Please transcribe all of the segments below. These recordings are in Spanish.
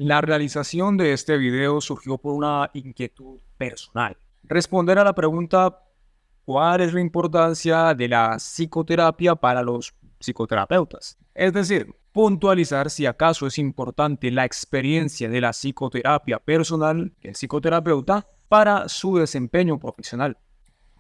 La realización de este video surgió por una inquietud personal. Responder a la pregunta ¿cuál es la importancia de la psicoterapia para los psicoterapeutas? Es decir, puntualizar si acaso es importante la experiencia de la psicoterapia personal del psicoterapeuta para su desempeño profesional.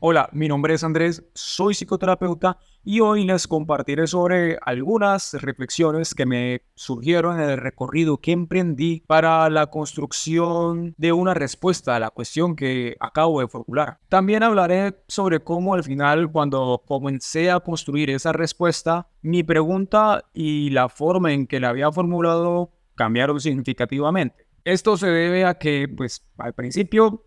Hola, mi nombre es Andrés, soy psicoterapeuta y hoy les compartiré sobre algunas reflexiones que me surgieron en el recorrido que emprendí para la construcción de una respuesta a la cuestión que acabo de formular. También hablaré sobre cómo al final, cuando comencé a construir esa respuesta, mi pregunta y la forma en que la había formulado cambiaron significativamente. Esto se debe a que, pues, al principio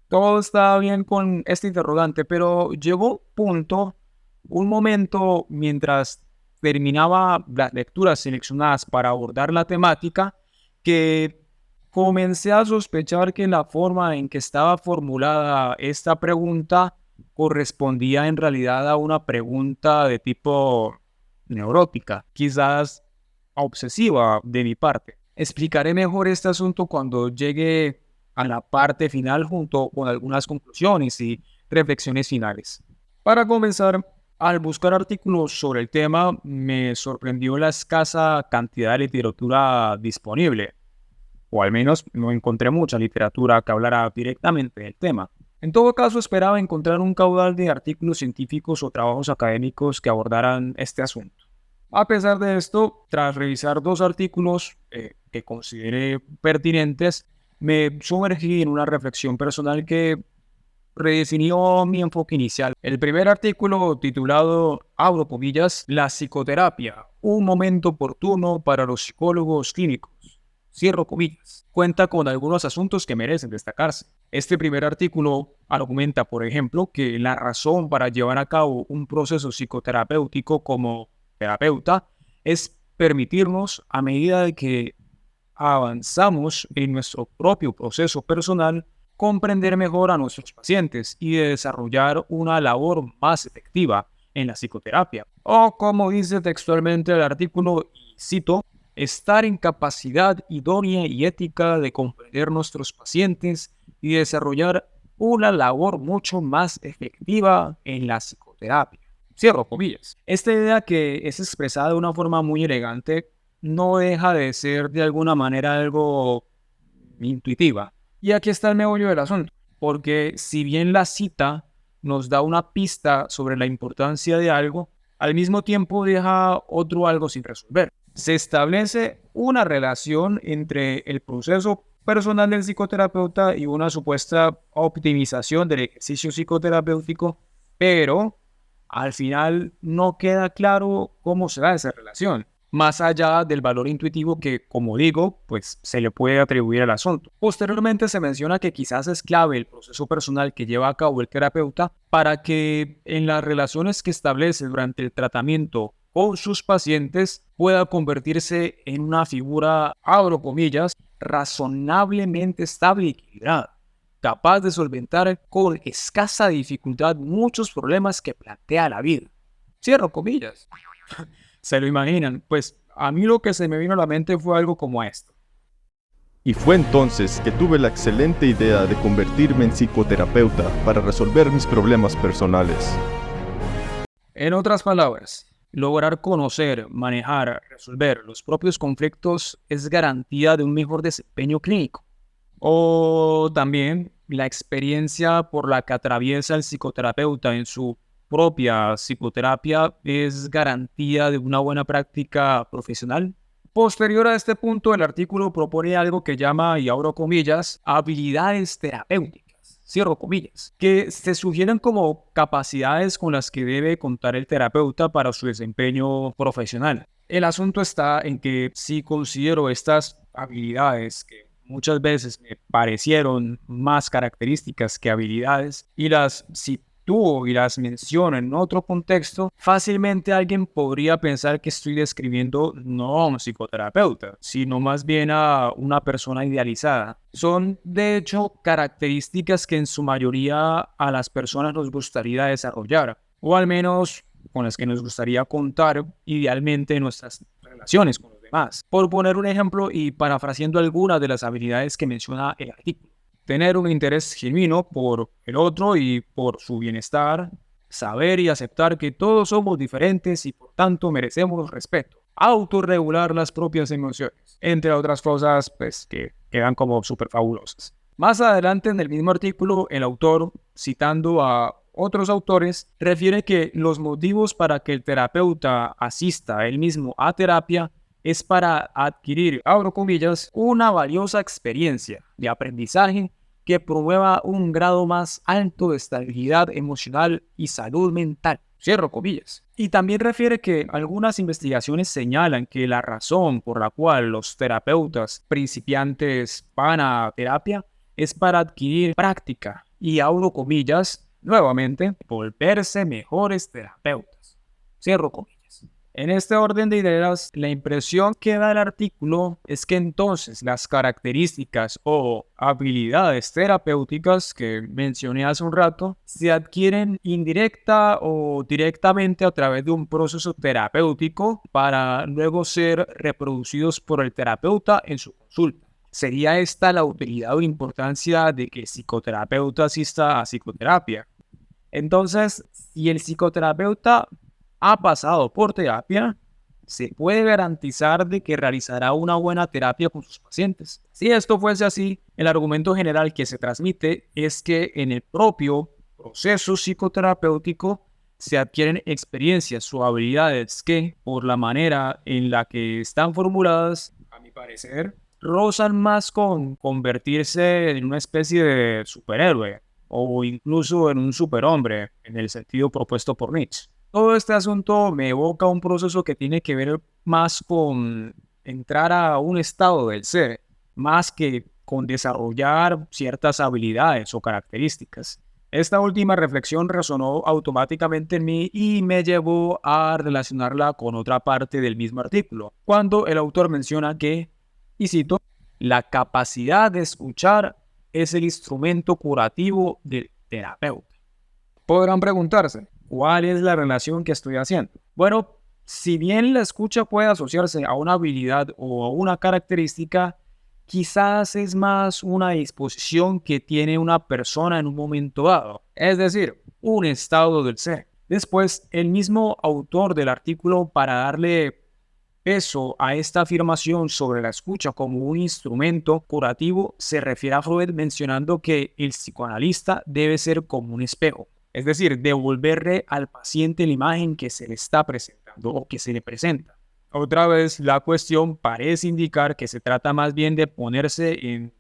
todo estaba bien con este interrogante, pero llegó un momento, mientras terminaba las lecturas seleccionadas para abordar la temática, que comencé a sospechar que la forma en que estaba formulada esta pregunta correspondía en realidad a una pregunta de tipo neurótica, quizás obsesiva de mi parte. Explicaré mejor este asunto cuando llegue a la parte final junto con algunas conclusiones y reflexiones finales. Para comenzar, al buscar artículos sobre el tema, me sorprendió la escasa cantidad de literatura disponible, o al menos no encontré mucha literatura que hablara directamente del tema. En todo caso, esperaba encontrar un caudal de artículos científicos o trabajos académicos que abordaran este asunto. A pesar de esto, tras revisar dos artículos que consideré pertinentes, me sumergí en una reflexión personal que redefinió mi enfoque inicial. El primer artículo, titulado, abro comillas, La psicoterapia, un momento oportuno para los psicólogos clínicos, cierro comillas, cuenta con algunos asuntos que merecen destacarse. Este primer artículo argumenta, por ejemplo, que la razón para llevar a cabo un proceso psicoterapéutico como terapeuta es permitirnos, a medida de que avanzamos en nuestro propio proceso personal, comprender mejor a nuestros pacientes y desarrollar una labor más efectiva en la psicoterapia. O como dice textualmente el artículo, y cito, estar en capacidad idónea y ética de comprender nuestros pacientes y desarrollar una labor mucho más efectiva en la psicoterapia. Cierro comillas. Esta idea, que es expresada de una forma muy elegante, no deja de ser de alguna manera algo intuitiva. Y aquí está el meollo del asunto, porque si bien la cita nos da una pista sobre la importancia de algo, al mismo tiempo deja otro algo sin resolver. Se establece una relación entre el proceso personal del psicoterapeuta y una supuesta optimización del ejercicio psicoterapéutico, pero al final no queda claro cómo se da esa relación, más allá del valor intuitivo que, como digo, pues se le puede atribuir al asunto. Posteriormente se menciona que quizás es clave el proceso personal que lleva a cabo el terapeuta para que en las relaciones que establece durante el tratamiento con sus pacientes pueda convertirse en una figura, abro comillas, razonablemente estable y equilibrada, capaz de solventar con escasa dificultad muchos problemas que plantea la vida. Cierro comillas. Se lo imaginan, pues a mí lo que se me vino a la mente fue algo como esto. Y fue entonces que tuve la excelente idea de convertirme en psicoterapeuta para resolver mis problemas personales. En otras palabras, lograr conocer, manejar, resolver los propios conflictos es garantía de un mejor desempeño clínico. O también la experiencia por la que atraviesa el psicoterapeuta en su propia psicoterapia es garantía de una buena práctica profesional. Posterior a este punto, el artículo propone algo que llama, y abro comillas, habilidades terapéuticas, cierro comillas, que se sugieren como capacidades con las que debe contar el terapeuta para su desempeño profesional. El asunto está en que si considero estas habilidades, que muchas veces me parecieron más características que habilidades, y las sitúo y las menciono en otro contexto, fácilmente alguien podría pensar que estoy describiendo no a un psicoterapeuta, sino más bien a una persona idealizada. Son, de hecho, características que en su mayoría a las personas nos gustaría desarrollar, o al menos con las que nos gustaría contar idealmente en nuestras relaciones con los demás. más. Por poner un ejemplo y parafraseando algunas de las habilidades que menciona el artículo. Tener un interés genuino por el otro y por su bienestar. Saber y aceptar que todos somos diferentes y por tanto merecemos respeto. Autorregular las propias emociones. Entre otras cosas, pues, que quedan como súper fabulosas. Más adelante en el mismo artículo, el autor, citando a otros autores, refiere que los motivos para que el terapeuta asista él mismo a terapia es para adquirir, abro comillas, una valiosa experiencia de aprendizaje que promueva un grado más alto de estabilidad emocional y salud mental. Cierro comillas. Y también refiere que algunas investigaciones señalan que la razón por la cual los terapeutas principiantes van a terapia es para adquirir práctica y, abro comillas, nuevamente, volverse mejores terapeutas. Cierro comillas. En este orden de ideas, la impresión que da el artículo es que entonces las características o habilidades terapéuticas que mencioné hace un rato se adquieren indirecta o directamente a través de un proceso terapéutico para luego ser reproducidos por el terapeuta en su consulta. ¿Sería esta la utilidad o importancia de que el psicoterapeuta asista a psicoterapia? Entonces, si el psicoterapeuta ha pasado por terapia, se puede garantizar de que realizará una buena terapia con sus pacientes. Si esto fuese así, el argumento general que se transmite es que en el propio proceso psicoterapéutico se adquieren experiencias o habilidades que, por la manera en la que están formuladas, a mi parecer, rozan más con convertirse en una especie de superhéroe o incluso en un superhombre, en el sentido propuesto por Nietzsche. Todo este asunto me evoca un proceso que tiene que ver más con entrar a un estado del ser, más que con desarrollar ciertas habilidades o características. Esta última reflexión resonó automáticamente en mí y me llevó a relacionarla con otra parte del mismo artículo, cuando el autor menciona que, y cito, la capacidad de escuchar es el instrumento curativo del terapeuta. Podrán preguntarse, ¿cuál es la relación que estoy haciendo? Bueno, si bien la escucha puede asociarse a una habilidad o a una característica, quizás es más una disposición que tiene una persona en un momento dado, es decir, un estado del ser. Después, el mismo autor del artículo, para darle peso a esta afirmación sobre la escucha como un instrumento curativo, se refiere a Freud mencionando que el psicoanalista debe ser como un espejo. Es decir, devolverle al paciente la imagen que se le está presentando o que se le presenta. Otra vez, la cuestión parece indicar que se trata más bien de ponerse en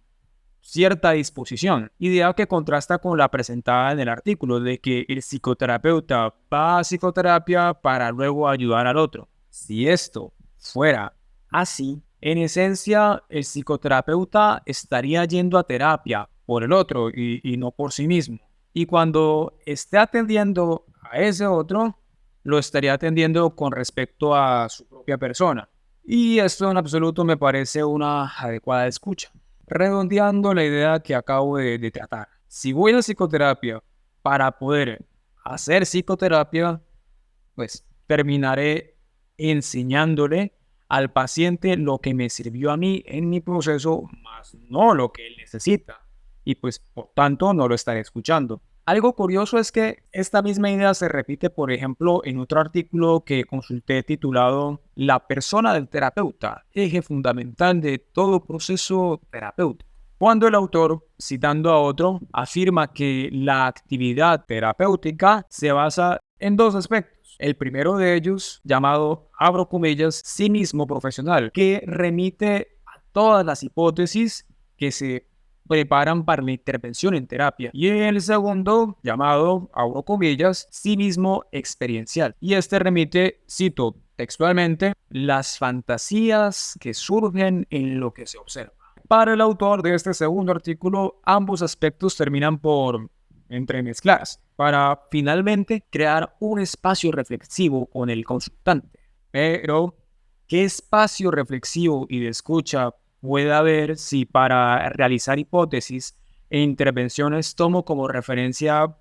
cierta disposición, idea que contrasta con la presentada en el artículo de que el psicoterapeuta va a psicoterapia para luego ayudar al otro. Si esto fuera así, en esencia, el psicoterapeuta estaría yendo a terapia por el otro y no por sí mismo. Y cuando esté atendiendo a ese otro, lo estaría atendiendo con respecto a su propia persona. Y esto en absoluto me parece una adecuada escucha. Redondeando la idea que acabo de tratar. Si voy a psicoterapia para poder hacer psicoterapia, pues terminaré enseñándole al paciente lo que me sirvió a mí en mi proceso, más no lo que él necesita. Y pues por tanto no lo estaré escuchando. Algo curioso es que esta misma idea se repite, por ejemplo, en otro artículo que consulté titulado La persona del terapeuta, eje fundamental de todo proceso terapéutico. Cuando el autor, citando a otro, afirma que la actividad terapéutica se basa en dos aspectos. El primero de ellos, llamado, abro comillas, cinismo profesional, que remite a todas las hipótesis que se preparan para la intervención en terapia. Y el segundo, llamado, abro comillas, cinismo experiencial. Y este remite, cito textualmente, las fantasías que surgen en lo que se observa. Para el autor de este segundo artículo, ambos aspectos terminan por entremezclarse para finalmente crear un espacio reflexivo con el consultante. Pero, ¿qué espacio reflexivo y de escucha puede haber si para realizar hipótesis e intervenciones tomo como referencia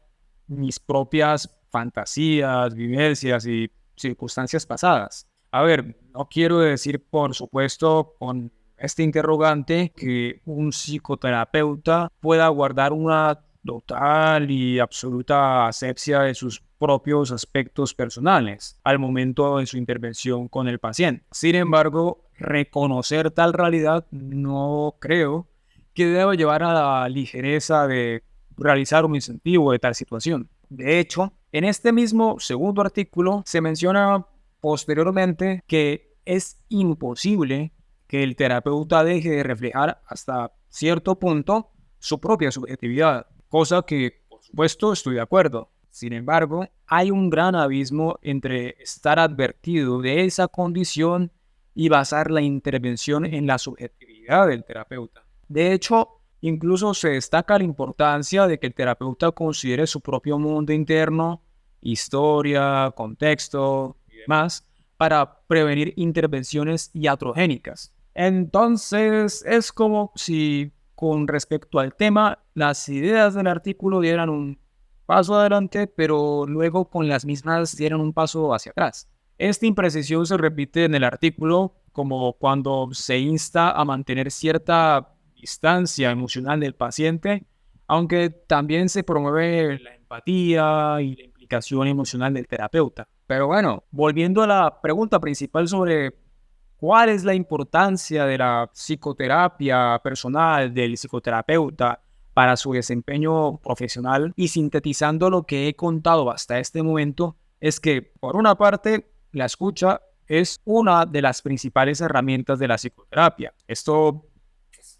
mis propias fantasías, vivencias y circunstancias pasadas? A ver, no quiero decir, por supuesto, con este interrogante que un psicoterapeuta pueda guardar una total y absoluta asepsia de sus propios aspectos personales al momento de su intervención con el paciente. Sin embargo, reconocer tal realidad no creo que deba llevar a la ligereza de realizar un incentivo de tal situación. De hecho, en este mismo segundo artículo se menciona posteriormente que es imposible que el terapeuta deje de reflejar hasta cierto punto su propia subjetividad, cosa que, por supuesto, estoy de acuerdo. Sin embargo, hay un gran abismo entre estar advertido de esa condición y basar la intervención en la subjetividad del terapeuta. De hecho, incluso se destaca la importancia de que el terapeuta considere su propio mundo interno, historia, contexto y demás, para prevenir intervenciones iatrogénicas. Entonces, es como si con respecto al tema, las ideas del artículo dieran un paso adelante, pero luego con las mismas dieran un paso hacia atrás. Esta imprecisión se repite en el artículo como cuando se insta a mantener cierta distancia emocional del paciente, aunque también se promueve la empatía y la implicación emocional del terapeuta. Pero bueno, volviendo a la pregunta principal sobre cuál es la importancia de la psicoterapia personal del psicoterapeuta para su desempeño profesional y sintetizando lo que he contado hasta este momento, es que, por una parte, la escucha es una de las principales herramientas de la psicoterapia. Esto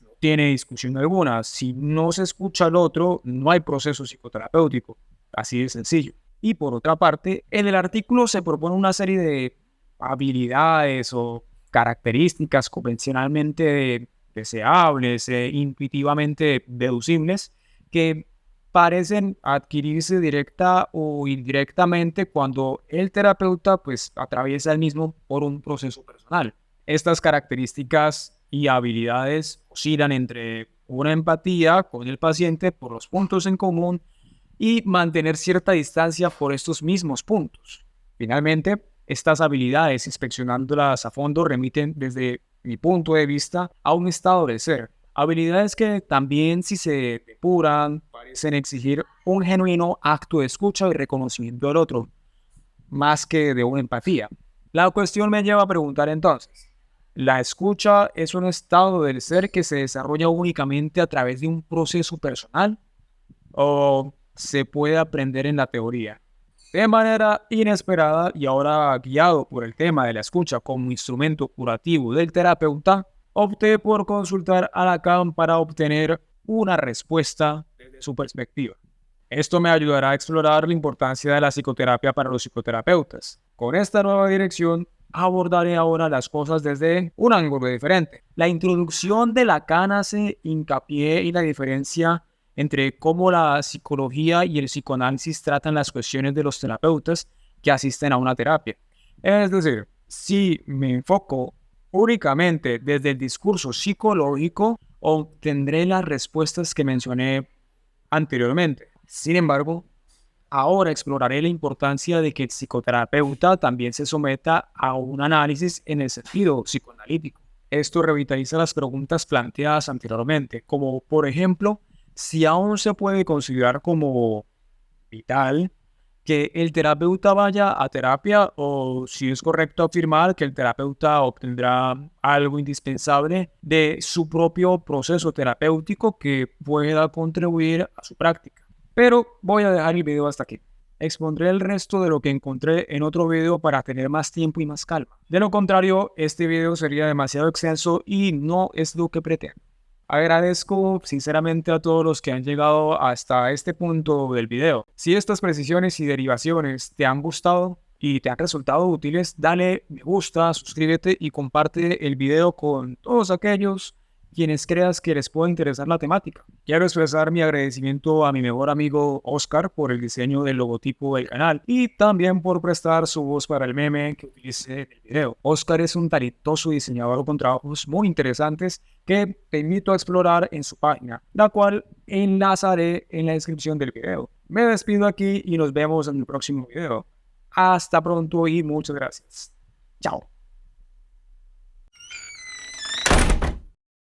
no tiene discusión alguna. Si no se escucha al otro, no hay proceso psicoterapéutico. Así de sencillo. Y por otra parte, en el artículo se propone una serie de habilidades o características convencionalmente deseables e intuitivamente deducibles que parecen adquirirse directa o indirectamente cuando el terapeuta pues atraviesa el mismo por un proceso personal. Estas características y habilidades oscilan entre una empatía con el paciente por los puntos en común y mantener cierta distancia por estos mismos puntos. Finalmente, estas habilidades, inspeccionándolas a fondo, remiten desde mi punto de vista a un estado de ser. Habilidades que también, si se depuran, parecen exigir un genuino acto de escucha y reconocimiento del otro, más que de una empatía. La cuestión me lleva a preguntar entonces, ¿la escucha es un estado del ser que se desarrolla únicamente a través de un proceso personal o se puede aprender en la teoría? De manera inesperada y ahora guiado por el tema de la escucha como instrumento curativo del terapeuta, opté por consultar a Lacan para obtener una respuesta desde su perspectiva. Esto me ayudará a explorar la importancia de la psicoterapia para los psicoterapeutas. Con esta nueva dirección, abordaré ahora las cosas desde un ángulo diferente. La introducción de Lacan hace hincapié en la diferencia entre cómo la psicología y el psicoanálisis tratan las cuestiones de los terapeutas que asisten a una terapia. Es decir, si me enfoco únicamente desde el discurso psicológico, obtendré las respuestas que mencioné anteriormente. Sin embargo, ahora exploraré la importancia de que el psicoterapeuta también se someta a un análisis en el sentido psicoanalítico. Esto revitaliza las preguntas planteadas anteriormente, como por ejemplo, si aún se puede considerar como vital que el terapeuta vaya a terapia o si es correcto afirmar que el terapeuta obtendrá algo indispensable de su propio proceso terapéutico que pueda contribuir a su práctica. Pero voy a dejar el video hasta aquí. Expondré el resto de lo que encontré en otro video para tener más tiempo y más calma. De lo contrario, este video sería demasiado extenso y no es lo que pretendo. Agradezco sinceramente a todos los que han llegado hasta este punto del video. Si estas precisiones y derivaciones te han gustado y te han resultado útiles, dale me gusta, suscríbete y comparte el video con todos aquellos quienes creas que les pueda interesar la temática. Quiero expresar mi agradecimiento a mi mejor amigo Oscar por el diseño del logotipo del canal y también por prestar su voz para el meme que utilicé en el video. Oscar es un talentoso diseñador con trabajos muy interesantes que te invito a explorar en su página, la cual enlazaré en la descripción del video. Me despido aquí y nos vemos en el próximo video. Hasta pronto y muchas gracias. Chao.